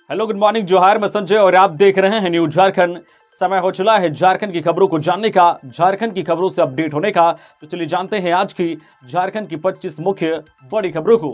Hello, good morning, जोहार। मैं संजय और आप देख रहे हैं न्यूज झारखंड। समय हो चला है झारखंड की खबरों को जानने का, झारखंड की खबरों से अपडेट होने का। तो चलिए जानते हैं आज की झारखंड की 25 मुख्य बड़ी खबरों को।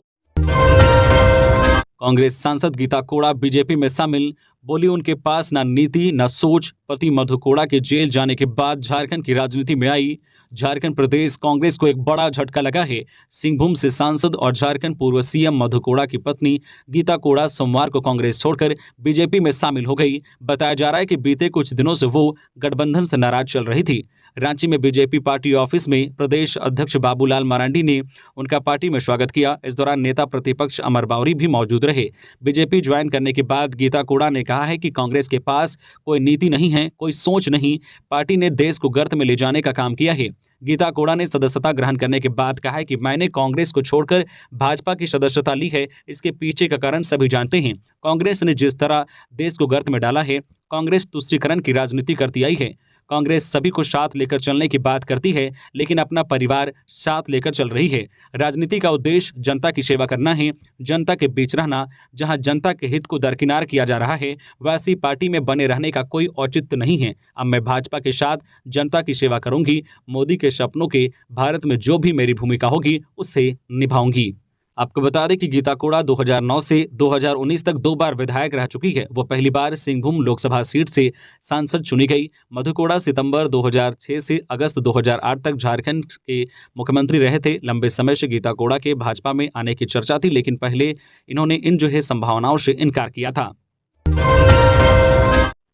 कांग्रेस सांसद गीता कोड़ा बीजेपी में शामिल, बोली उनके पास ना नीति न सोच। पति मधु कोड़ा के जेल जाने के बाद झारखंड की राजनीति में आई। झारखंड प्रदेश कांग्रेस को एक बड़ा झटका लगा है। सिंहभूम से सांसद और झारखंड पूर्व सीएम मधु कोड़ा की पत्नी गीता कोड़ा सोमवार को कांग्रेस छोड़कर बीजेपी में शामिल हो गई। बताया जा रहा है कि बीते कुछ दिनों से वो गठबंधन से नाराज चल रही थी। रांची में बीजेपी पार्टी ऑफिस में प्रदेश अध्यक्ष बाबूलाल मरांडी ने उनका पार्टी में स्वागत किया। इस दौरान नेता प्रतिपक्ष अमर बावरी भी मौजूद रहे। बीजेपी ज्वाइन करने के बाद गीता कोड़ा ने कहा है कि कांग्रेस के पास कोई नीति नहीं है, कोई सोच नहीं। पार्टी ने देश को गर्त में ले जाने का काम किया है। गीता कोड़ा ने सदस्यता ग्रहण करने के बाद कहा है कि मैंने कांग्रेस को छोड़कर भाजपा की सदस्यता ली है। इसके पीछे का कारण सभी जानते हैं। कांग्रेस ने जिस तरह देश को गर्त में डाला है, कांग्रेस तुष्टीकरण की राजनीति करती आई है। कांग्रेस सभी को साथ लेकर चलने की बात करती है, लेकिन अपना परिवार साथ लेकर चल रही है। राजनीति का उद्देश्य जनता की सेवा करना है, जनता के बीच रहना। जहां जनता के हित को दरकिनार किया जा रहा है, वैसी पार्टी में बने रहने का कोई औचित्य नहीं है। अब मैं भाजपा के साथ जनता की सेवा करूंगी। मोदी के सपनों के भारत में जो भी मेरी भूमिका होगी, उससे निभाऊंगी। आपको बता दें कि गीता कोड़ा 2009 से 2019 तक 2 बार विधायक रह चुकी है। वो पहली बार सिंहभूम लोकसभा सीट से सांसद चुनी गई। मधु कोड़ा सितंबर 2006 से अगस्त 2008 तक झारखंड के मुख्यमंत्री रहे थे। लंबे समय से गीता कोड़ा के भाजपा में आने की चर्चा थी, लेकिन पहले इन्होंने इन संभावनाओं से इनकार किया था।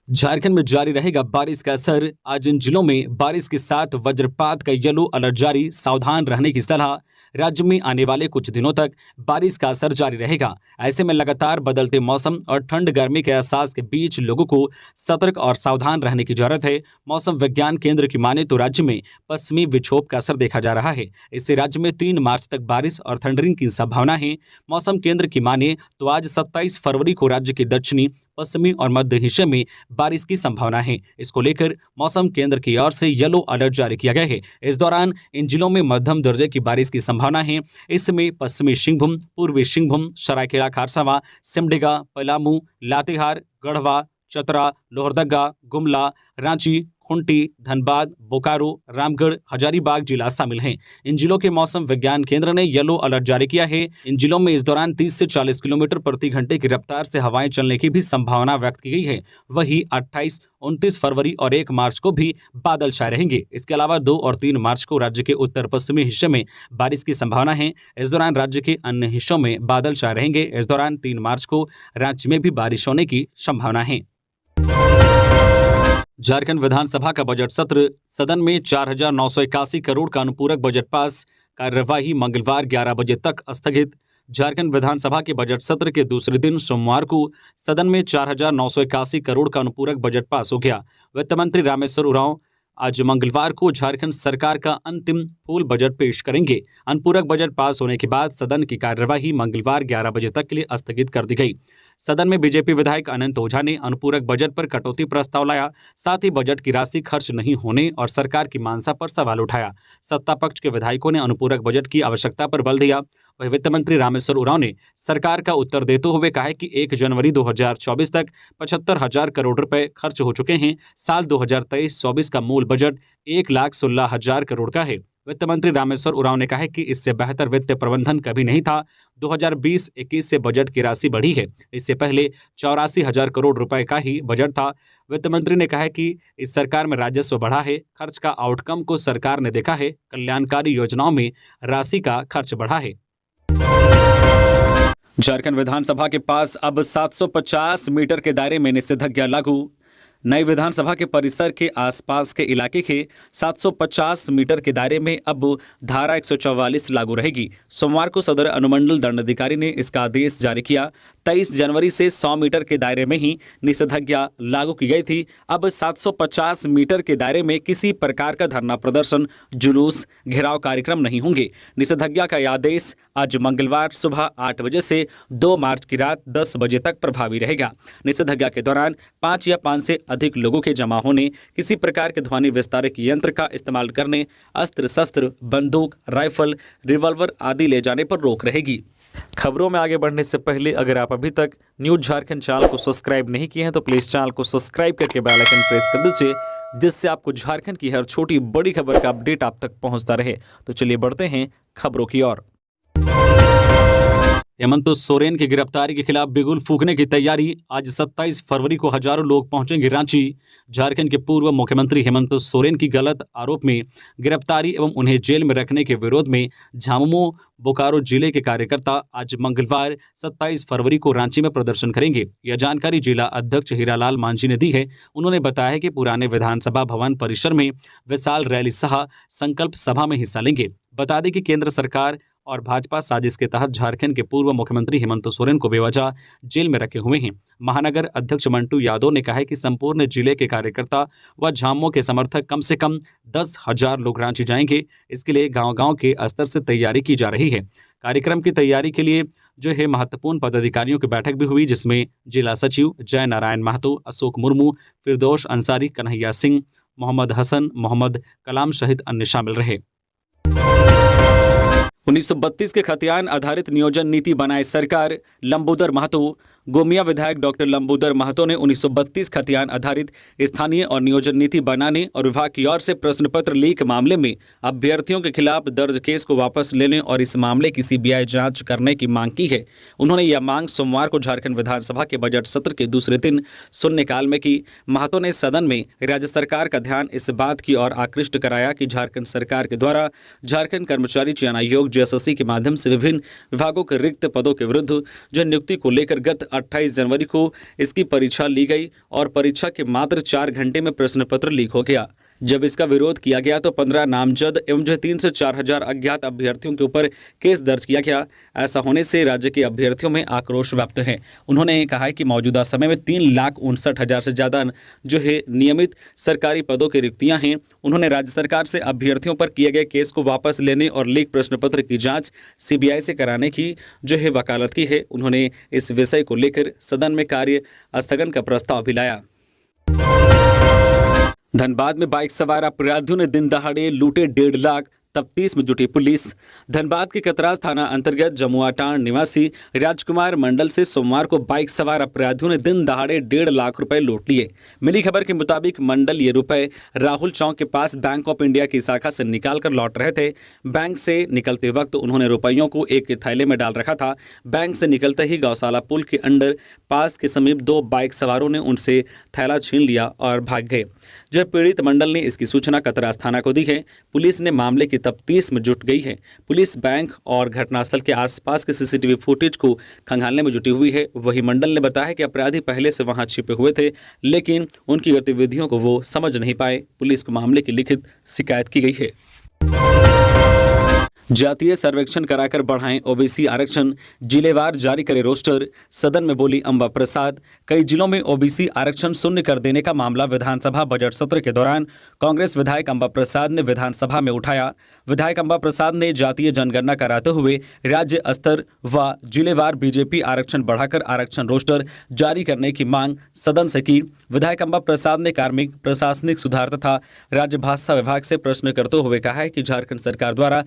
झारखंड में जारी रहेगा बारिश का असर। आज इन जिलों में बारिश के साथ वज्रपात का येलो अलर्ट जारी, सावधान रहने की सलाह। राज्य में आने वाले कुछ दिनों तक बारिश का असर जारी रहेगा। ऐसे में लगातार बदलते मौसम और ठंड गर्मी के एहसास के बीच लोगों को सतर्क और सावधान रहने की जरूरत है। मौसम विज्ञान केंद्र की माने तो राज्य में पश्चिमी विक्षोभ का असर देखा जा रहा है। इससे राज्य में 3 मार्च तक बारिश और थंडरिंग की संभावना है। मौसम केंद्र की माने तो आज 27 फरवरी को राज्य के दक्षिणी, पश्चिमी और मध्य हिस्से में बारिश की संभावना है। इसको लेकर मौसम केंद्र की ओर से येलो अलर्ट जारी किया गया है। इस दौरान इन जिलों में मध्यम दर्जे की बारिश की संभावना है। इसमें पश्चिमी सिंहभूम, पूर्वी सिंहभूम, सरायकेला खरसावां, सिमडेगा, पलामू, लातेहार, गढ़वा, चतरा, लोहरदगा, गुमला, रांची, खूंटी, धनबाद, बोकारो, रामगढ़, हजारीबाग जिला शामिल हैं। इन जिलों के मौसम विज्ञान केंद्र ने येलो अलर्ट जारी किया है। इन जिलों में इस दौरान 30 से 40 किलोमीटर प्रति घंटे की रफ्तार से हवाएं चलने की भी संभावना व्यक्त की गई है। वहीं 28, 29 फरवरी और 1 मार्च को भी बादल छाए रहेंगे। इसके अलावा 2 और 3 मार्च को राज्य के उत्तर पश्चिमी हिस्से में बारिश की संभावना है। इस दौरान राज्य के अन्य हिस्सों में बादल छाए रहेंगे। इस दौरान 3 मार्च को राज्य में भी बारिश होने की संभावना है। झारखंड विधानसभा का बजट सत्र, सदन में 4,981 करोड़ का अनुपूरक बजट पास। कार्यवाही मंगलवार 11 बजे तक स्थगित। झारखंड विधानसभा के बजट सत्र के दूसरे दिन सोमवार को सदन में 4,981 करोड़ का अनुपूरक बजट पास हो गया। वित्त मंत्री रामेश्वर उरांव आज मंगलवार को झारखंड सरकार का अंतिम फुल बजट पेश करेंगे। अनुपूरक बजट पास होने के बाद सदन की कार्यवाही मंगलवार 11 बजे तक के लिए स्थगित कर दी गई। सदन में बीजेपी विधायक अनंत ओझा ने अनुपूरक बजट पर कटौती प्रस्ताव लाया। साथ ही बजट की राशि खर्च नहीं होने और सरकार की मानसा पर सवाल उठाया। सत्ता पक्ष के विधायकों ने अनुपूरक बजट की आवश्यकता पर बल दिया। वहीं वित्त मंत्री रामेश्वर उरांव ने सरकार का उत्तर देते हुए कहा कि 1 जनवरी 2024 तक 75,000 करोड़ रुपए खर्च हो चुके हैं। साल 2023-24 का मूल बजट 1,16,000 करोड़ का है। वित्त मंत्री रामेश्वर उरांव ने कहा कि इससे बेहतर वित्त प्रबंधन कभी नहीं था। 2020-21 से बजट की राशि बढ़ी है। इससे पहले 84,000 करोड़ रुपए का ही बजट था। वित्त मंत्री ने कहा कि इस सरकार में राजस्व बढ़ा है। खर्च का आउटकम को सरकार ने देखा है। कल्याणकारी योजनाओं में राशि का खर्च बढ़ा है। झारखंड विधानसभा के पास अब 750 मीटर के दायरे में निषेधाज्ञा लागू। नई विधानसभा के परिसर के आसपास के इलाके के 750 मीटर के दायरे में अब धारा 144 लागू रहेगी। सोमवार को सदर अनुमंडल दंडाधिकारी ने इसका आदेश जारी किया। 23 जनवरी से 100 मीटर के दायरे में ही निषेधाज्ञा लागू की गई थी। अब 750 मीटर के दायरे में किसी प्रकार का धरना प्रदर्शन, जुलूस, घेराव कार्यक्रम नहीं होंगे। निषेधाज्ञा का यह आदेश आज मंगलवार सुबह 8 बजे से 2 मार्च की रात 10 बजे तक प्रभावी रहेगा। निषेधाज्ञा के दौरान 5 या 5 से अधिक लोगों के जमा होने, किसी प्रकार के ध्वनि विस्तारक यंत्र का इस्तेमाल करने, अस्त्र शस्त्र, बंदूक, राइफल, रिवॉल्वर आदि ले जाने पर रोक रहेगी। खबरों में आगे बढ़ने से पहले अगर आप अभी तक न्यूज़ झारखंड चैनल को सब्सक्राइब नहीं किए हैं तो प्लीज़ चैनल को सब्सक्राइब करके बेल आइकन प्रेस कर दीजिए, जिससे आपको झारखंड की हर छोटी बड़ी खबर का अपडेट आप तक पहुंचता रहे। तो चलिए बढ़ते हैं खबरों की ओर। हेमंत सोरेन की गिरफ्तारी के खिलाफ बिगुल फूंकने की तैयारी। आज 27 फरवरी को हजारों लोग पहुंचेंगे रांची। झारखंड के पूर्व मुख्यमंत्री हेमंत सोरेन की गलत आरोप में गिरफ्तारी एवं उन्हें जेल में रखने के विरोध में झामुमो बोकारो जिले के कार्यकर्ता आज मंगलवार 27 फरवरी को रांची में प्रदर्शन करेंगे। यह जानकारी जिला अध्यक्ष हीरालाल मांझी ने दी है। उन्होंने बताया कि पुराने विधानसभा भवन परिसर में विशाल रैली सह संकल्प सभा में हिस्सा लेंगे। बता दें कि केंद्र सरकार और भाजपा साजिश के तहत झारखंड के पूर्व मुख्यमंत्री हेमंत सोरेन को बेवजह जेल में रखे हुए हैं। महानगर अध्यक्ष मंटू यादव ने कहा है कि संपूर्ण जिले के कार्यकर्ता व झामुमो के समर्थक कम से कम 10,000 लोग रांची जाएंगे। इसके लिए गांव-गांव के स्तर से तैयारी की जा रही है। कार्यक्रम की तैयारी के लिए जो है महत्वपूर्ण पदाधिकारियों की बैठक भी हुई, जिसमें जिला सचिव जय नारायण महतो, अशोक मुर्मू, फिरदौस अंसारी, कन्हैया सिंह, मोहम्मद हसन, मोहम्मद कलाम सहित अन्य शामिल रहे। 1932 के खतियान आधारित नियोजन नीति बनाए सरकार। लंबोदर महतो। गोमिया विधायक डॉक्टर लंबोदर महतो ने 1932 खतियान आधारित स्थानीय और नियोजन नीति बनाने और विभाग की ओर से प्रश्न पत्र लीक मामले में अभ्यर्थियों के खिलाफ दर्ज केस को वापस लेने और इस मामले की सीबीआई जांच करने की मांग की है। उन्होंने यह मांग सोमवार को झारखंड विधानसभा के बजट सत्र के दूसरे दिन शून्यकाल में की। महतो ने सदन में राज्य सरकार का ध्यान इस बात की ओर आकृष्ट कराया कि झारखंड सरकार के द्वारा झारखंड कर्मचारी चयन आयोग जेएसएससी के माध्यम से विभिन्न विभागों के रिक्त पदों के विरुद्ध जो नियुक्ति को लेकर गत 28 जनवरी को इसकी परीक्षा ली गई और परीक्षा के मात्र 4 घंटे में प्रश्न पत्र लीक हो गया। जब इसका विरोध किया गया तो 15 नामजद एवं जो 3 से 4,000 अज्ञात अभ्यर्थियों के ऊपर केस दर्ज किया गया। ऐसा होने से राज्य के अभ्यर्थियों में आक्रोश व्याप्त है। उन्होंने कहा कि मौजूदा समय में 3,59,000 से ज़्यादा जो है नियमित सरकारी पदों की रिक्तियां हैं। उन्होंने राज्य सरकार से अभ्यर्थियों पर किए गए केस को वापस लेने और लीक प्रश्न पत्र की जाँच सीबीआई से कराने की जो है वकालत की है। उन्होंने इस विषय को लेकर सदन में कार्य स्थगन का प्रस्ताव भी लाया। धनबाद में बाइक सवार अपराधियों ने दिन दहाड़े लूटे 1.5 लाख, तफ्तीश में जुटी पुलिस। धनबाद के कतरास थाना अंतर्गत जमुआटांड निवासी राजकुमार मंडल से सोमवार को बाइक सवार अपराधियों ने दिन दहाड़े 1.5 लाख रुपए लूट लिए। मिली खबर के मुताबिक मंडल ये रुपए राहुल चौक के पास बैंक ऑफ इंडिया की शाखा से निकाल कर लौट रहे थे। बैंक से निकलते वक्त उन्होंने रुपयों को एक थैले में डाल रखा था। बैंक से निकलते ही गौशाला पुल के अंडर पास के समीप 2 बाइक सवारों ने उनसे थैला छीन लिया और भाग गए। जब पीड़ित मंडल ने इसकी सूचना कतरास थाना को दी है। पुलिस ने मामले की तफ्तीश में जुट गई है। पुलिस बैंक और घटनास्थल के आसपास के सीसीटीवी फुटेज को खंगालने में जुटी हुई है। वही मंडल ने बताया कि अपराधी पहले से वहां छिपे हुए थे, लेकिन उनकी गतिविधियों को वो समझ नहीं पाए। पुलिस को मामले की लिखित शिकायत की गई है। जातीय सर्वेक्षण कराकर बढ़ाएं ओबीसी आरक्षण, जिलेवार जारी करे रोस्टर। सदन में बोली अंबा प्रसाद। कई जिलों में ओबीसी आरक्षण शून्य कर देने का मामला विधानसभा बजट सत्र के दौरान कांग्रेस विधायक अंबा प्रसाद ने विधानसभा में उठाया। विधायक अंबा प्रसाद ने जातीय जनगणना कराते हुए राज्य स्तर व जिलेवार बीजेपी आरक्षण बढ़ाकर आरक्षण रोस्टर जारी करने की मांग सदन से की। विधायक अंबा प्रसाद ने कार्मिक प्रशासनिक सुधार तथा राज्य भाषा विभाग से प्रश्न करते हुए कहा है कि झारखंड सरकार द्वारा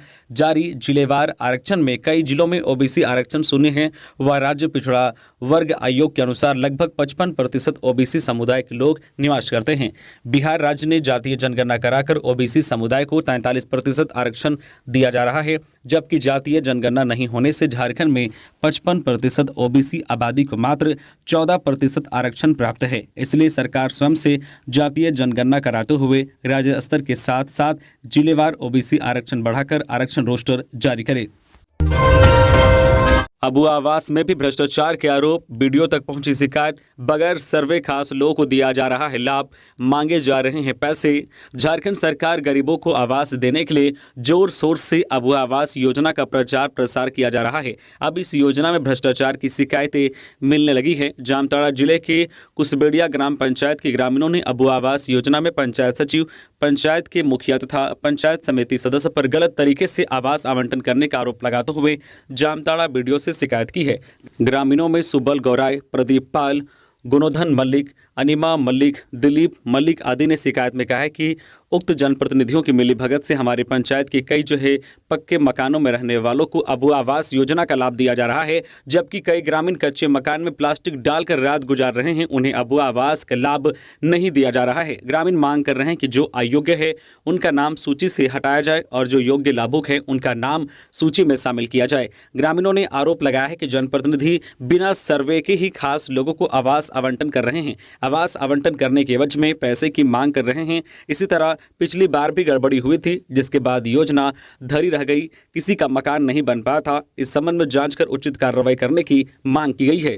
जिलेवार आरक्षण में कई जिलों में ओबीसी आरक्षण शून्य है व राज्य पिछड़ा वर्ग आयोग के अनुसार लगभग 55% ओबीसी समुदाय के लोग निवास करते हैं। बिहार राज्य ने जातीय जनगणना कराकर ओबीसी समुदाय को 43% आरक्षण दिया जा रहा है, जबकि जातीय जनगणना नहीं होने से झारखंड में 55% ओबीसी आबादी को मात्र 14% आरक्षण प्राप्त है। इसलिए सरकार स्वयं से जातीय जनगणना कराते हुए राज्य स्तर के साथ साथ जिलेवार ओबीसी आरक्षण बढ़ाकर आरक्षण रोस्टर जारी करे। अबुआ आवास में भी भ्रष्टाचार के आरोप, वीडियो तक पहुंची शिकायत। बगैर सर्वे खास लोगों को दिया जा रहा है लाभ, मांगे जा रहे हैं पैसे। झारखंड सरकार गरीबों को आवास देने के लिए जोर शोर से अबुआ आवास योजना का प्रचार प्रसार किया जा रहा है। अब इस योजना में भ्रष्टाचार की शिकायतें मिलने लगी है। जामताड़ा जिले के कुसबेड़िया ग्राम पंचायत के ग्रामीणों ने अबुआ आवास योजना में पंचायत सचिव, पंचायत के मुखिया तथा पंचायत समिति सदस्य पर गलत तरीके से आवास आवंटन करने का आरोप लगाते हुए जामताड़ा वीडियो से शिकायत की है। ग्रामीणों में सुबल गौराय, प्रदीप पाल, गुणोधन मल्लिक, अनिमा मलिक, दिलीप मलिक आदि ने शिकायत में कहा है कि उक्त जनप्रतिनिधियों की मिलीभगत से हमारी पंचायत के कई जो है पक्के मकानों में रहने वालों को अब आवास योजना का लाभ दिया जा रहा है, जबकि कई ग्रामीण कच्चे मकान में प्लास्टिक डालकर रात गुजार रहे हैं, उन्हें अब आवास का लाभ नहीं दिया जा रहा है। ग्रामीण मांग कर रहे हैं कि जो अयोग्य है उनका नाम सूची से हटाया जाए और जो योग्य लाभुक है उनका नाम सूची में शामिल किया जाए। ग्रामीणों ने आरोप लगाया है कि जनप्रतिनिधि बिना सर्वे के ही खास लोगों को आवास आवंटन कर रहे हैं, आवास आवंटन करने के एवज में पैसे की मांग कर रहे हैं। इसी तरह पिछली बार भी गड़बड़ी हुई थी, जिसके बाद योजना धरी रह गई, किसी का मकान नहीं बन पाया था। इस संबंध में जांच कर उचित कार्रवाई करने की मांग की गई है।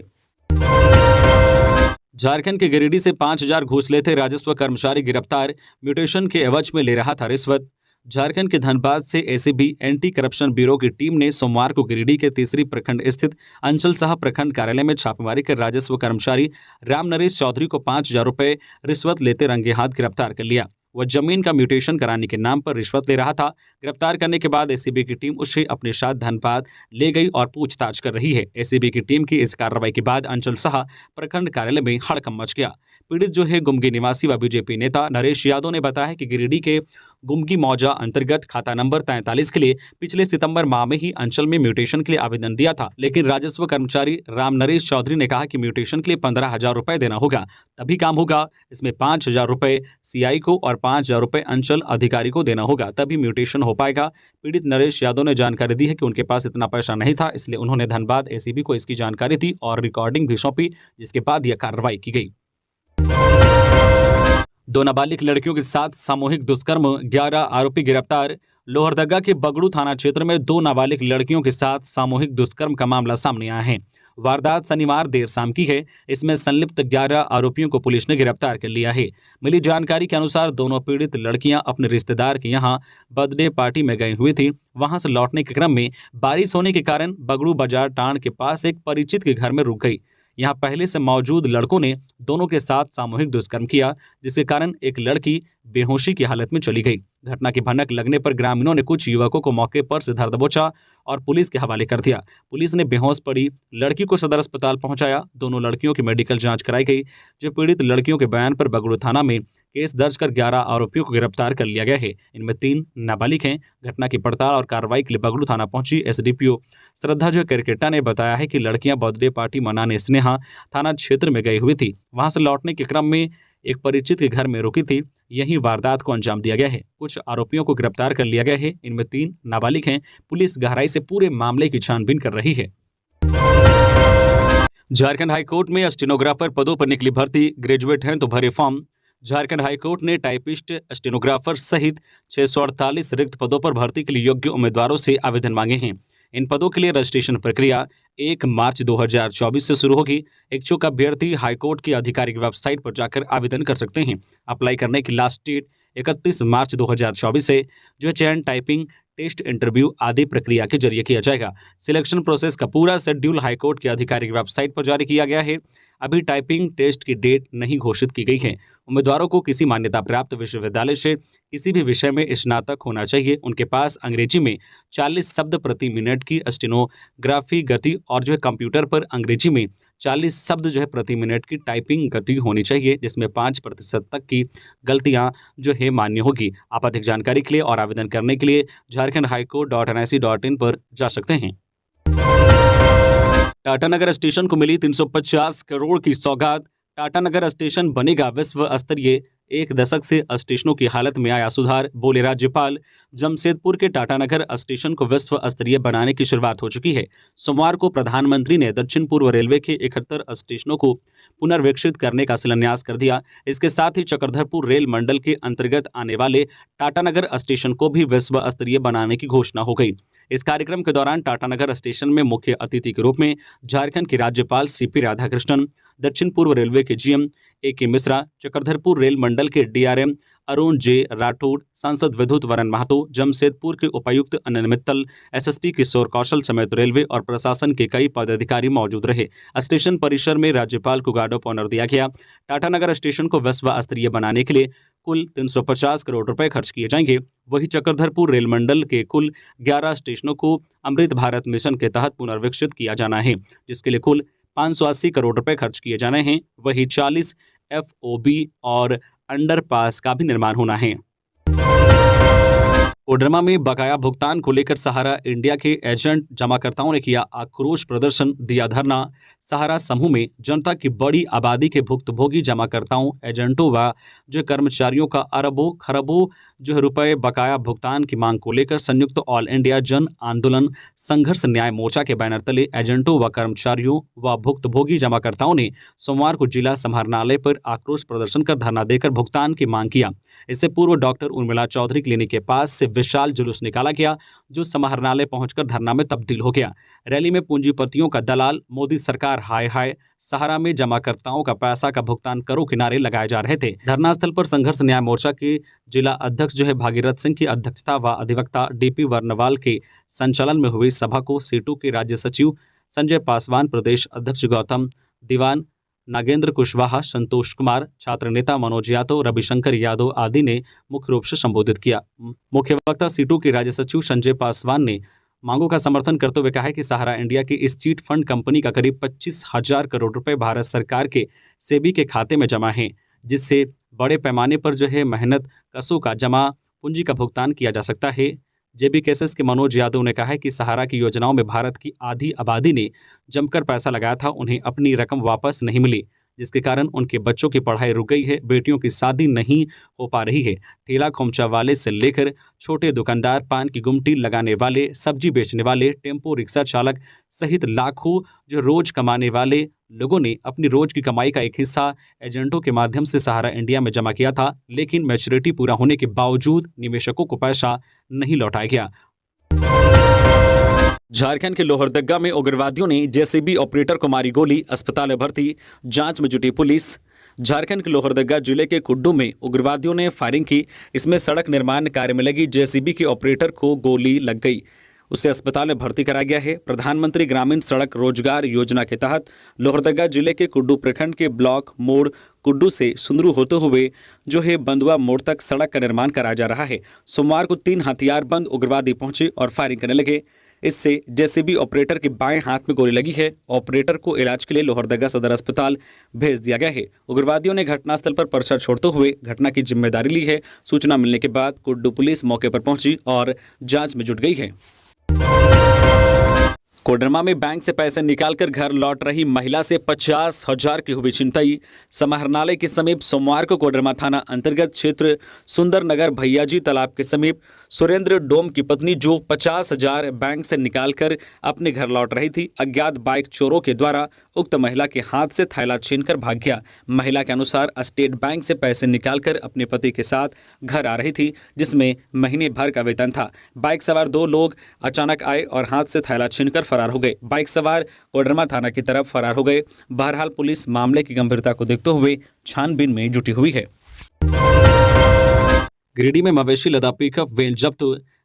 झारखंड के गिरिडीह से 5,000 घूस लेते राजस्व कर्मचारी गिरफ्तार, म्यूटेशन के एवज में ले रहा था रिश्वत। झारखंड के धनबाद से एसीबी एंटी करप्शन ब्यूरो की टीम ने सोमवार को गिरिडीह के तीसरी प्रखंड स्थित अंचल साह प्रखंड कार्यालय में छापेमारी कर राजस्व कर्मचारी राम नरेश चौधरी को 5,000 रुपये रिश्वत लेते रंगे हाथ गिरफ्तार कर लिया। वह जमीन का म्यूटेशन कराने के नाम पर रिश्वत ले रहा था। गिरफ्तार करने के बाद एसीबी की टीम उसे अपने साथ धनबाद ले गई और पूछताछ कर रही है। एसीबी की टीम की इस कार्रवाई के बाद अंचल साह प्रखंड कार्यालय में हड़कंप मच गया। पीड़ित जो है गुमगी निवासी व बीजेपी नेता नरेश यादव ने बताया कि गिरिडीह के गुमगी मौजा अंतर्गत खाता नंबर 43 के लिए पिछले सितंबर माह में ही अंचल में म्यूटेशन के लिए आवेदन दिया था, लेकिन राजस्व कर्मचारी राम नरेश चौधरी ने कहा कि म्यूटेशन के लिए 15,000 रुपये देना होगा, तभी काम होगा। इसमें 5,000 रुपये सीआई को और 5,000 रुपये अंचल अधिकारी को देना होगा, तभी म्यूटेशन हो पाएगा। पीड़ित नरेश यादव ने जानकारी दी है कि उनके पास इतना पैसा नहीं था, इसलिए उन्होंने धनबाद एसीबी को इसकी जानकारी दी और रिकॉर्डिंग भी सौंपी, जिसके बाद यह कार्रवाई की गई। 2 नाबालिग लड़कियों के साथ सामूहिक दुष्कर्म, 11 आरोपी गिरफ्तार। लोहरदगा के बगड़ू थाना क्षेत्र में 2 नाबालिग लड़कियों के साथ सामूहिक दुष्कर्म का मामला सामने आया है। वारदात शनिवार देर शाम की है। इसमें संलिप्त 11 आरोपियों को पुलिस ने गिरफ्तार कर लिया है। मिली जानकारी के अनुसार दोनों पीड़ित लड़कियां अपने रिश्तेदार के यहां बर्थडे पार्टी में गई हुई थी। वहां से लौटने के क्रम में बारिश होने के कारण बगड़ू बाजार टांड के पास एक परिचित के घर में रुक गई। यहाँ पहले से मौजूद लड़कों ने दोनों के साथ सामूहिक दुष्कर्म किया, जिसके कारण एक लड़की बेहोशी की हालत में चली गई। घटना की भनक लगने पर ग्रामीणों ने कुछ युवकों को मौके पर से धर दबोचा और पुलिस के हवाले कर दिया। पुलिस ने बेहोश पड़ी लड़की को सदर अस्पताल पहुंचाया। दोनों लड़कियों की मेडिकल जांच कराई गई। जो पीड़ित लड़कियों के बयान पर बगड़ू थाना में केस दर्ज कर 11 आरोपियों को गिरफ्तार कर लिया गया है। इनमें 3 नाबालिग हैं। घटना की पड़ताल और कार्रवाई के लिए बगड़ू थाना पहुंची एसडीपीओ श्रद्धा जो केरकेटा ने बताया है कि लड़कियां बर्थडे पार्टी मनाने स्नेहा थाना क्षेत्र में गई हुई थी। वहां से लौटने के क्रम में एक परिचित के घर में रुकी थी। यही वारदात को अंजाम दिया गया है। कुछ आरोपियों को गिरफ्तार कर लिया गया है। इनमें 3 नाबालिग हैं। पुलिस गहराई से पूरे मामले की छानबीन कर रही है। झारखंड हाईकोर्ट में स्टेनोग्राफर पदों पर निकली भर्ती, ग्रेजुएट हैं तो भरे फॉर्म। झारखंड हाईकोर्ट ने टाइपिस्ट, स्टेनोग्राफर सहित 648 रिक्त पदों पर भर्ती के लिए योग्य उम्मीदवारों से आवेदन मांगे हैं। इन पदों के लिए रजिस्ट्रेशन प्रक्रिया 1 मार्च 2024 से शुरू होगी। इच्छुक अभ्यर्थी हाईकोर्ट की आधिकारिक वेबसाइट पर जाकर आवेदन कर सकते हैं। अप्लाई करने की लास्ट डेट 31 मार्च 2024 से जो चयन, टाइपिंग, टेस्ट, इंटरव्यू आदि प्रक्रिया के जरिए किया जाएगा। सिलेक्शन प्रोसेस का पूरा शेड्यूल हाईकोर्ट की आधिकारिक वेबसाइट पर जारी किया गया है। अभी टाइपिंग टेस्ट की डेट नहीं घोषित की गई है। उम्मीदवारों को किसी मान्यता प्राप्त विश्वविद्यालय से किसी भी विषय में स्नातक होना चाहिए। उनके पास अंग्रेजी में 40 शब्द प्रति मिनट की स्टेनोग्राफी गति और जो है कंप्यूटर पर अंग्रेजी में 40 शब्द जो है प्रति मिनट की टाइपिंग गति होनी चाहिए, जिसमें 5% तक की गलतियां जो है मान्य होगी। आप अधिक जानकारी के लिए और आवेदन करने के लिए jharkhandhighcourt.nic.in पर जा सकते हैं। टाटानगर स्टेशन को मिली 350 करोड़ की सौगात। टाटानगर स्टेशन बनेगा विश्व स्तरीय। 1 दशक से स्टेशनों की हालत में आया सुधार, बोले राज्यपाल। जमशेदपुर के टाटानगर स्टेशन को विश्व स्तरीय बनाने की शुरुआत हो चुकी है। सोमवार को प्रधानमंत्री ने दक्षिण पूर्व रेलवे के 71 स्टेशनों को पुनर्विकसित करने का शिलान्यास कर दिया। इसके साथ ही चक्रधरपुर रेल मंडल के अंतर्गत आने वाले टाटानगर स्टेशन को भी विश्व स्तरीय बनाने की घोषणा हो गई। इस कार्यक्रम के दौरान टाटानगर स्टेशन में मुख्य अतिथि के रूप में झारखंड के राज्यपाल सीपी राधाकृष्णन, दक्षिण पूर्व रेलवे के GM A K. Mishra, Chakradharpur rail मंडल के डीआरएम अरुण जे राठौड़, सांसद विद्युत वरण महतो, जमशेदपुर के उपायुक्त अनिल मित्तल, एसएसपी किशोर कौशल समेत रेलवे और प्रशासन के कई पदाधिकारी मौजूद रहे। स्टेशन परिसर में राज्यपाल को गार्ड ऑफ ऑनर दिया गया। टाटानगर स्टेशन को विश्व स्तरीय बनाने के लिए कुल 350 करोड़ रुपए खर्च किए जाएंगे। वहीं चक्रधरपुर रेल मंडल के कुल 11 स्टेशनों को अमृत भारत मिशन के तहत पुनर्विकसित किया जाना है, जिसके लिए कुल 580 करोड़ रुपए खर्च किए जाने हैं। वहीं 40 FOB और अंडरपास का भी निर्माण होना है। कोडरमा में बकाया भुगतान को लेकर सहारा इंडिया के एजेंट जमाकर्ताओं ने किया आक्रोश प्रदर्शन, दिया धरना। सहारा समूह में जनता की बड़ी आबादी के भुक्तभोगी जमाकर्ताओं, एजेंटों व जो कर्मचारियों का अरबों खरबों जो है रुपए बकाया भुगतान की मांग को लेकर संयुक्त ऑल इंडिया जन आंदोलन संघर्ष न्याय मोर्चा के बैनर तले एजेंटों व कर्मचारियों व भुक्तभोगी जमाकर्ताओं ने सोमवार को जिला समाहरणालय पर आक्रोश प्रदर्शन कर धरना देकर भुगतान की मांग किया। इससे पूर्व डॉक्टर उर्मिला चौधरी क्लिनिक के पास से विशाल जुलूस निकाला गया, जो समाहरणालय पहुंचकर धरना में तब्दील हो गया। रैली में पूंजीपतियों का दलाल, मोदी सरकार हाय हाय, सहारा में जमाकर्ताओं का पैसा का भुगतान करो के नारे लगाए जा रहे थे। धरना स्थल पर संघर्ष न्याय मोर्चा के जिला अध्यक्ष जो है भागीरथ सिंह की अध्यक्षता व अधिवक्ता DP वर्णवाल के संचालन में हुई सभा को सीटू के राज्य सचिव संजय पासवान, प्रदेश अध्यक्ष गौतम दीवान, नागेंद्र कुशवाहा, संतोष कुमार, छात्र नेता मनोज यादव, रविशंकर यादव आदि ने मुख्य रूप से संबोधित किया। मुख्य वक्ता सीटू के राज्य सचिव संजय पासवान ने मांगों का समर्थन करते हुए कहा कि सहारा इंडिया की इस चीट फंड कंपनी का करीब 25,000 करोड़ रुपए भारत सरकार के सेबी के खाते में जमा है, जिससे बड़े पैमाने पर जो है मेहनत कशों का जमा पूंजी का भुगतान किया जा सकता है। JBKSS के मनोज यादव ने कहा है कि सहारा की योजनाओं में भारत की आधी आबादी ने जमकर पैसा लगाया था, उन्हें अपनी रकम वापस नहीं मिली, जिसके कारण उनके बच्चों की पढ़ाई रुक गई है, बेटियों की शादी नहीं हो पा रही है। ठेला खोमचा वाले से लेकर छोटे दुकानदार, पान की गुमटी लगाने वाले, सब्जी बेचने वाले, टेम्पो रिक्शा चालक सहित लाखों जो रोज कमाने वाले लोगों ने अपनी रोज की कमाई का एक हिस्सा एजेंटों के माध्यम से सहारा इंडिया में जमा किया था, लेकिन मैच्योरिटी पूरा होने के बावजूद निवेशकों को पैसा नहीं लौटाया गया। झारखंड के लोहरदगा में उग्रवादियों ने JCB ऑपरेटर को मारी गोली, अस्पताल में भर्ती, जांच में जुटी पुलिस। झारखंड के लोहरदगा जिले के कुड्डू में उग्रवादियों ने फायरिंग की। इसमें सड़क निर्माण कार्य में लगी JCB के ऑपरेटर को गोली लग गई, उसे अस्पताल में भर्ती कराया गया है। प्रधानमंत्री ग्रामीण सड़क रोजगार योजना के तहत लोहरदगा जिले के कुड्डू प्रखंड के ब्लॉक मोड़ कुड्डू से सुंदरू होते हुए जो है बंदुआ मोड़ तक सड़क का निर्माण कराया जा रहा है। सोमवार को 3 हथियारबंद उग्रवादी पहुंचे और फायरिंग करने लगे। इससे JCB ऑपरेटर के बाएं हाथ में गोली लगी है। ऑपरेटर को इलाज के लिए लोहरदगा सदर अस्पताल भेज दिया गया है। उग्रवादियों ने घटनास्थल पर पर्चा छोड़ते हुए घटना की जिम्मेदारी ली है। सूचना मिलने के बाद कुड्डू पुलिस मौके पर पहुंची और जांच में जुट गई है। कोडरमा में बैंक से पैसे निकालकर घर लौट रही महिला से 50,000 की हुई छिनतई। समाहरणालय के समीप सोमवार को कोडरमा थाना अंतर्गत क्षेत्र सुंदर नगर भैयाजी तालाब के समीप सुरेंद्र डोम की पत्नी जो 50,000 बैंक से निकालकर अपने घर लौट रही थी, अज्ञात बाइक चोरों के द्वारा उक्त महिला के हाथ से थैला छीनकर भाग गया। महिला के अनुसार स्टेट बैंक से पैसे निकालकर अपने पति के साथ घर आ रही थी, जिसमें महीने भर का वेतन था। बाइक सवार 2 लोग अचानक आए और हाथ से थैला छीनकर फरार हो गए। बाइक सवार कोडरमा थाना की तरफ फरार हो गए। बहरहाल पुलिस मामले की गंभीरता को देखते हुए छानबीन में जुटी हुई है। गिरिडीह में मवेशी लदा पिकअप वैन जब्त।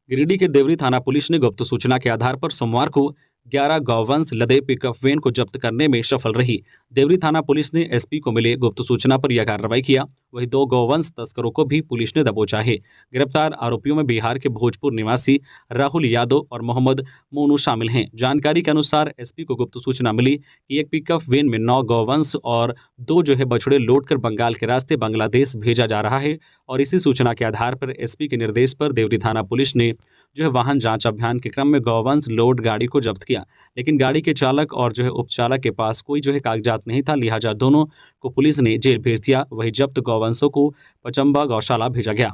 गिरिडीह के देवरी थाना पुलिस ने गुप्त सूचना के आधार पर सोमवार को 11 गौवंश लदे पिकअप वैन को जब्त करने में सफल रही। देवरी थाना पुलिस ने SP को मिले गुप्त सूचना पर यह कार्रवाई किया। वहीं 2 गौवंश तस्करों को भी पुलिस ने दबोचा है। गिरफ्तार आरोपियों में बिहार के भोजपुर निवासी राहुल यादव और मोहम्मद मोनू शामिल हैं। जानकारी के अनुसार SP को गुप्त सूचना मिली कि एक पिकअप वैन में 9 गौवंश और 2 जो है बछड़े लोड कर बंगाल के रास्ते बांग्लादेश भेजा जा रहा है और इसी सूचना के आधार पर SP के निर्देश पर देवरी थाना पुलिस ने जो है वाहन जांच अभियान के क्रम में गौवंश लोड गाड़ी को जब्त किया, लेकिन गाड़ी के चालक और जो है उपचालक के पास कोई जो है कागजात नहीं था, लिहाजा दोनों को पुलिस ने जेल भेज दिया। वही जब्त गौवंशों को पचम्बा गौशाला भेजा गया।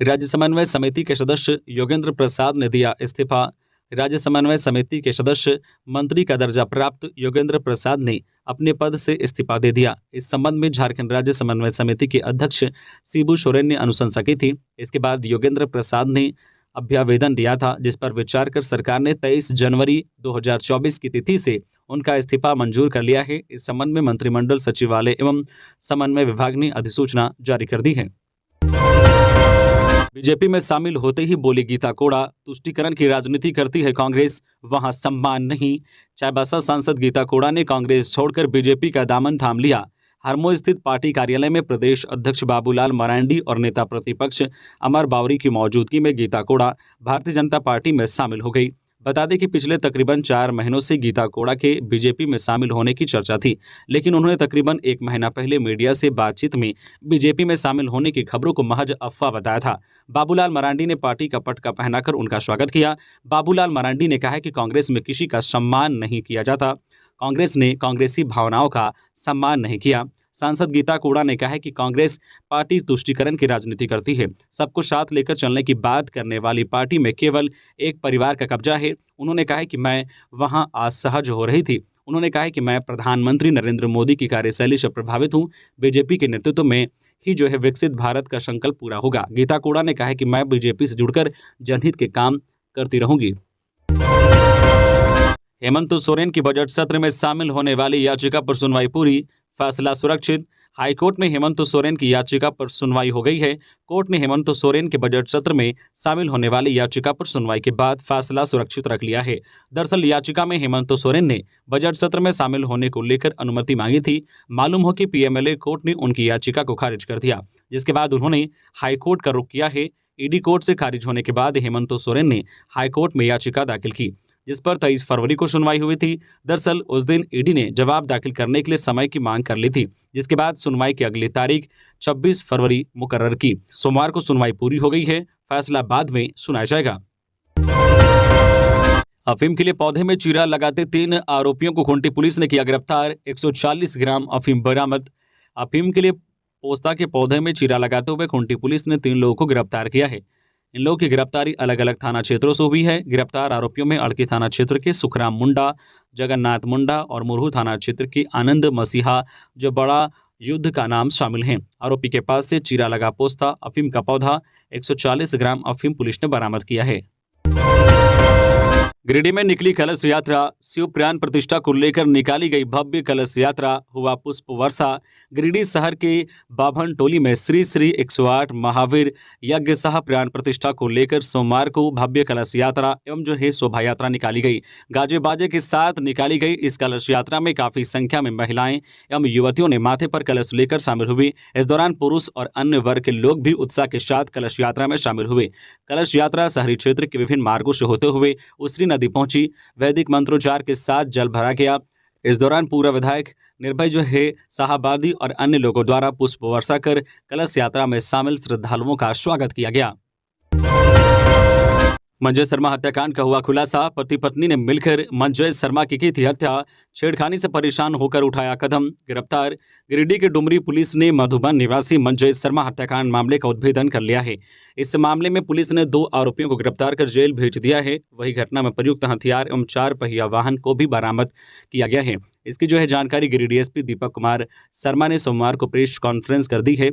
राज्य समन्वय समिति के सदस्य योगेंद्र प्रसाद ने दिया इस्तीफा। राज्य समन्वय समिति के सदस्य मंत्री का दर्जा प्राप्त योगेंद्र प्रसाद ने अपने पद से इस्तीफा दे दिया। इस संबंध में झारखंड राज्य समन्वय समिति के अध्यक्ष शिबू सोरेन ने अनुशंसा की थी। इसके बाद योगेंद्र प्रसाद ने अभ्यावेदन दिया था, जिस पर विचार कर सरकार ने 23 जनवरी 2024 की तिथि से उनका इस्तीफा मंजूर कर लिया है। इस संबंध में मंत्रिमंडल सचिवालय एवं समन्वय विभाग ने अधिसूचना जारी कर दी है। बीजेपी में शामिल होते ही बोली गीता कोड़ा, तुष्टीकरण की राजनीति करती है कांग्रेस, वहां सम्मान नहीं। चाईबासा सांसद गीता कोड़ा ने कांग्रेस छोड़कर बीजेपी का दामन थाम लिया। हरमो स्थित पार्टी कार्यालय में प्रदेश अध्यक्ष बाबूलाल मरांडी और नेता प्रतिपक्ष अमर बावरी की मौजूदगी में गीता कोड़ा भारतीय जनता पार्टी में शामिल हो गई। बता दें कि पिछले तकरीबन 4 महीनों से गीता कोड़ा के बीजेपी में शामिल होने की चर्चा थी, लेकिन उन्होंने तकरीबन 1 महीना पहले मीडिया से बातचीत में बीजेपी में शामिल होने की खबरों को महज अफवाह बताया था। बाबूलाल मरांडी ने पार्टी का पटका पहनाकर उनका स्वागत किया। बाबूलाल मरांडी ने कहा कि कांग्रेस में किसी का सम्मान नहीं किया जाता, कांग्रेस ने कांग्रेसी भावनाओं का सम्मान नहीं किया। सांसद गीता कोड़ा ने कहा है कि कांग्रेस पार्टी तुष्टीकरण की राजनीति करती है, सबको साथ लेकर चलने की बात करने वाली पार्टी में केवल एक परिवार का कब्जा है। उन्होंने कहा है कि मैं वहां असहज हो रही थी। उन्होंने कहा है कि मैं प्रधानमंत्री नरेंद्र मोदी की कार्यशैली से प्रभावित हूं। बीजेपी के नेतृत्व में ही विकसित भारत का संकल्प पूरा होगा। गीता कोड़ा ने कहा है कि मैं बीजेपी से जुड़कर जनहित के काम करती रहूंगी। हेमंत सोरेन की बजट सत्र में शामिल होने वाली याचिका पर सुनवाई पूरी, फैसला सुरक्षित। हाईकोर्ट में हेमंत सोरेन की याचिका पर सुनवाई हो गई है। कोर्ट ने हेमंत सोरेन के बजट सत्र में शामिल होने वाली याचिका पर सुनवाई के बाद फैसला सुरक्षित रख लिया है। दरअसल याचिका में हेमंत सोरेन ने बजट सत्र में शामिल होने को लेकर अनुमति मांगी थी। मालूम हो कि पीएमएलए कोर्ट ने उनकी याचिका को खारिज कर दिया, जिसके बाद उन्होंने हाईकोर्ट का रुख किया है। ईडी कोर्ट से खारिज होने के बाद हेमंत सोरेन ने हाईकोर्ट में याचिका दाखिल की, जिस पर 23 फरवरी को सुनवाई हुई थी। दरअसल उस दिन ईडी ने जवाब दाखिल करने के लिए समय की मांग कर ली थी, जिसके बाद सुनवाई की अगली तारीख 26 फरवरी मुकर्रर की। सोमवार को सुनवाई पूरी हो गई है, फैसला बाद में सुनाया जाएगा। अफीम के लिए पौधे में चीरा लगाते 3 आरोपियों को खूंटी पुलिस ने किया गिरफ्तार। 140 ग्राम अफीम बरामद। अफीम के लिए पोस्ता के पौधे में चीरा लगाते हुए खूंटी पुलिस ने 3 लोगों को गिरफ्तार किया है। इन लोगों की गिरफ्तारी अलग अलग थाना क्षेत्रों से हुई है। गिरफ्तार आरोपियों में अड़की थाना क्षेत्र के सुखराम मुंडा, जगन्नाथ मुंडा और मुरहू थाना क्षेत्र की आनंद मसीहा जो बड़ा युद्ध का नाम शामिल हैं। आरोपी के पास से चीरा लगा पोस्ता अफीम का पौधा 140 ग्राम अफीम पुलिस ने बरामद किया है। गिरिडीह में निकली कलश यात्रा। शिव प्राण प्रतिष्ठा को लेकर निकाली गई भव्य कलश यात्रा, हुआ पुष्प वर्षा। गिरिडीह शहर के बाभन टोली में श्री श्री 108 महावीर यज्ञ सह प्राण प्रतिष्ठा को लेकर सोमवार को भव्य कलश यात्रा एवं शोभा यात्रा निकाली गई। गाजे बाजे के साथ निकाली गई इस कलश यात्रा में काफी संख्या में महिलाएं एवं युवतियों ने माथे पर कलश लेकर शामिल हुई। इस दौरान पुरुष और अन्य वर्ग के लोग भी उत्साह के साथ कलश यात्रा में शामिल हुए। कलश यात्रा शहरी क्षेत्र के विभिन्न मार्गों से होते हुए उसरी नदी पहुंची। वैदिक मंत्रोच्चार के साथ जल भरा गया। इस दौरान पूर्व विधायक निर्भय साहबादी और अन्य लोगों द्वारा पुष्प वर्षा कर कलश यात्रा में शामिल श्रद्धालुओं का स्वागत किया गया। मंजय शर्मा हत्याकांड का हुआ खुलासा। पति पत्नी ने मिलकर मंजय शर्मा की थी हत्या। छेड़खानी से परेशान होकर उठाया कदम, गिरफ्तार। गिरिडीह के डुमरी पुलिस ने मधुबन निवासी मंजय शर्मा हत्याकांड मामले का उद्भेदन कर लिया है। इस मामले में पुलिस ने 2 आरोपियों को गिरफ्तार कर जेल भेज दिया है। वही घटना में प्रयुक्त हथियार एवं 4 पहिया वाहन को भी बरामद किया गया है। इसकी जानकारी गिरिडीह एसपी दीपक कुमार शर्मा ने सोमवार को प्रेस कॉन्फ्रेंस कर दी है।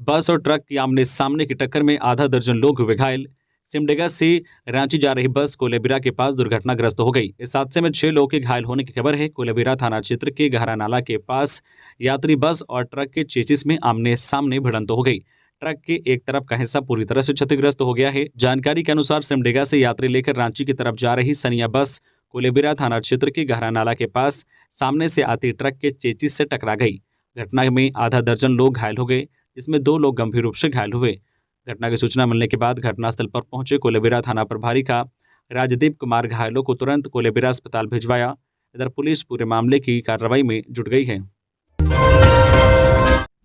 बस और ट्रक की आमने सामने की टक्कर में आधा दर्जन लोग हुए घायल। सिमडेगा से रांची जा रही बस कोलेबिरा के पास दुर्घटनाग्रस्त हो गई। इस हादसे में 6 लोगों के घायल होने की खबर है। कोलेबिरा थाना क्षेत्र के गहरा नाला के पास यात्री बस और ट्रक के चेसिस में आमने सामने भिड़ंत हो गई। ट्रक के एक तरफ का हिस्सा पूरी तरह से क्षतिग्रस्त हो गया है। जानकारी के अनुसार सिमडेगा से यात्री लेकर रांची की तरफ जा रही सनिया बस कोलेबिरा थाना क्षेत्र के गहरा नाला के पास सामने से आती ट्रक के चेसिस से टकरा गई। घटना में आधा दर्जन लोग घायल हो गए, जिसमें 2 लोग गंभीर रूप से घायल हुए। घटना की सूचना मिलने के बाद घटनास्थल पर पहुंचे कोलेबिरा थाना प्रभारी का राजदीप कुमार घायलों को तुरंत कोलेबिरा अस्पताल भिजवाया। इधर पुलिस पूरे मामले की कार्रवाई में जुट गई है।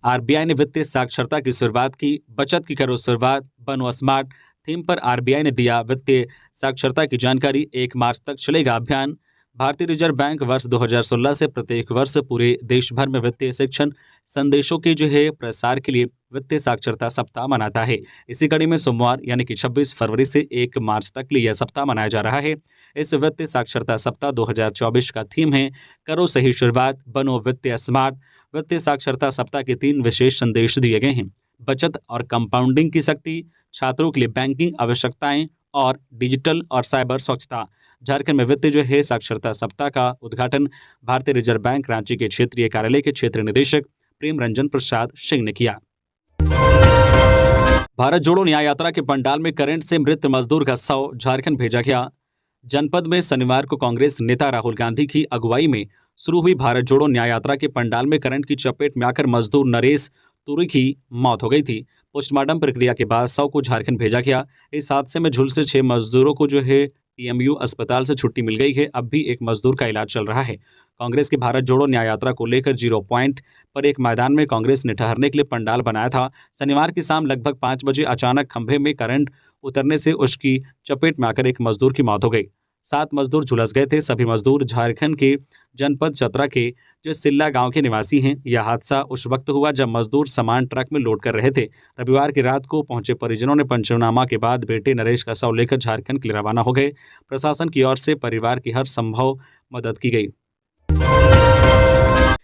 आरबीआई ने वित्तीय साक्षरता की शुरुआत की। बचत की करो शुरुआत, बनो स्मार्ट थीम पर आरबीआई ने दिया वित्तीय साक्षरता की जानकारी। 1 मार्च तक चलेगा अभियान। भारतीय रिजर्व बैंक वर्ष 2016 से प्रत्येक वर्ष पूरे देश भर में वित्तीय शिक्षण संदेशों के प्रसार के लिए वित्तीय साक्षरता सप्ताह मनाता है। इसी कड़ी में सोमवार यानी कि 26 फरवरी से 1 मार्च तक लिए यह सप्ताह मनाया जा रहा है। इस वित्तीय साक्षरता सप्ताह 2024 का थीम है करो सही शुरुआत, बनो वित्तीय स्मार्ट। वित्तीय साक्षरता सप्ताह के 3 विशेष संदेश दिए गए हैं। बचत और कंपाउंडिंग की शक्ति, छात्रों के लिए बैंकिंग आवश्यकताएं और डिजिटल और साइबर स्वच्छता। झारखंड में वित्तीय साक्षरता सप्ताह का उद्घाटन भारतीय रिजर्व बैंक रांची के क्षेत्रीय कार्यालय के क्षेत्र निदेशक प्रेम रंजन प्रसाद सिंह ने किया। भारत जोड़ो न्याय यात्रा के पंडाल में करंट से मृत मजदूर का शव झारखंड भेजा गया। जनपद में शनिवार को कांग्रेस नेता राहुल गांधी की अगुवाई में शुरू हुई भारत जोड़ो न्याय यात्रा के पंडाल में करंट की चपेट में आकर मजदूर नरेश तुरी की मौत हो गई थी। पोस्टमार्टम प्रक्रिया के बाद 100 को झारखंड भेजा गया। इस हादसे में झुलसे 6 मजदूरों को टीएमयू अस्पताल से छुट्टी मिल गई है। अब भी एक मजदूर का इलाज चल रहा है। कांग्रेस की भारत जोड़ो न्याय यात्रा को लेकर 0 पॉइंट पर एक मैदान में कांग्रेस ने ठहरने के लिए पंडाल बनाया था। शनिवार की शाम लगभग 5 बजे अचानक खंभे में करंट उतरने से उसकी चपेट में आकर एक मजदूर की मौत हो गई। 7 मजदूर झुलस गए थे। सभी मजदूर झारखंड के जनपद चतरा के सिल्ला गांव के निवासी हैं। यह हादसा उस वक्त हुआ जब मजदूर सामान ट्रक में लोड कर रहे थे। रविवार की रात को पहुंचे परिजनों ने पंचनामा के बाद बेटे नरेश का शव लेकर झारखंड के लिए रवाना हो गए। प्रशासन की ओर से परिवार की हर संभव मदद की गई।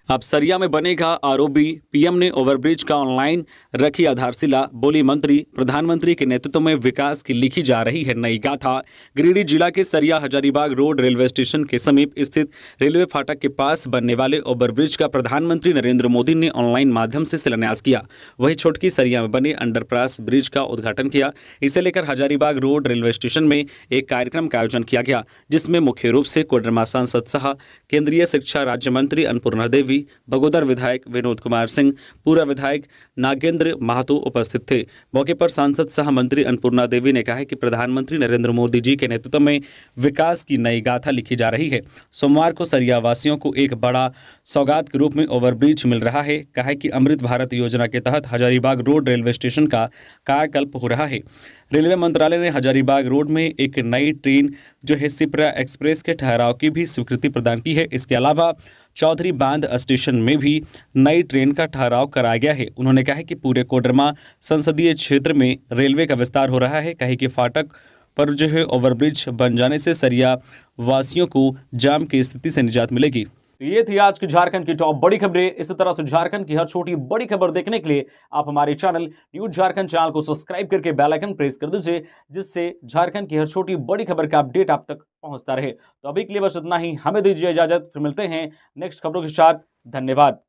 अब सरिया में बनेगा आरओबी। पीएम ने ओवरब्रिज का ऑनलाइन रखी आधारशिला। बोली मंत्री, प्रधानमंत्री के नेतृत्व में विकास की लिखी जा रही है नई गाथा। गिरिडीह जिला के सरिया हजारीबाग रोड रेलवे स्टेशन के समीप स्थित रेलवे फाटक के पास बनने वाले ओवरब्रिज का प्रधानमंत्री नरेंद्र मोदी ने ऑनलाइन माध्यम से शिलान्यास किया। वहीं छोटकी सरिया में बने अंडरपास ब्रिज का उद्घाटन किया। इसे लेकर हजारीबाग रोड रेलवे स्टेशन में एक कार्यक्रम का आयोजन किया गया, जिसमें मुख्य रूप से कोडरमा सांसद शाह, केंद्रीय शिक्षा राज्य मंत्री अन्नपूर्णा देवी, बगोदर विधायक विनोद कुमार सिंह, पूर्व विधायक नागेंद्र महतो उपस्थित थे। मौके पर सांसद सह मंत्री अन्नपूर्णा देवी ने कहा कि प्रधानमंत्री नरेंद्र मोदी जी के नेतृत्व में विकास की नई गाथा लिखी जा रही है। सोमवार को सरिया वासियों को एक बड़ा सौगात के रूप में ओवरब्रिज मिल रहा है। कहा कि अमृत भारत योजना के तहत हजारीबाग रोड रेलवे स्टेशन का कायाकल्प हो रहा है। रेलवे मंत्रालय ने हजारीबाग रोड में एक नई ट्रेन शिप्रा एक्सप्रेस के ठहराव की भी स्वीकृति प्रदान की है। इसके अलावा चौधरी बांध स्टेशन में भी नई ट्रेन का ठहराव कराया गया है। उन्होंने कहा कि पूरे कोडरमा संसदीय क्षेत्र में रेलवे का विस्तार हो रहा है। कहे कि फाटक पर ओवरब्रिज बन जाने से सरिया वासियों को जाम की स्थिति से निजात मिलेगी। ये थी आज की झारखंड की टॉप बड़ी खबरें। इसी तरह से झारखंड की हर छोटी बड़ी खबर देखने के लिए आप हमारे चैनल न्यूज झारखंड चैनल को सब्सक्राइब करके बेल आइकन प्रेस कर दीजिए, जिससे झारखंड की हर छोटी बड़ी खबर का अपडेट आप तक पहुंचता रहे। तो अभी के लिए बस इतना ही। हमें दीजिए इजाजत, फिर मिलते हैं नेक्स्ट खबरों के साथ। धन्यवाद।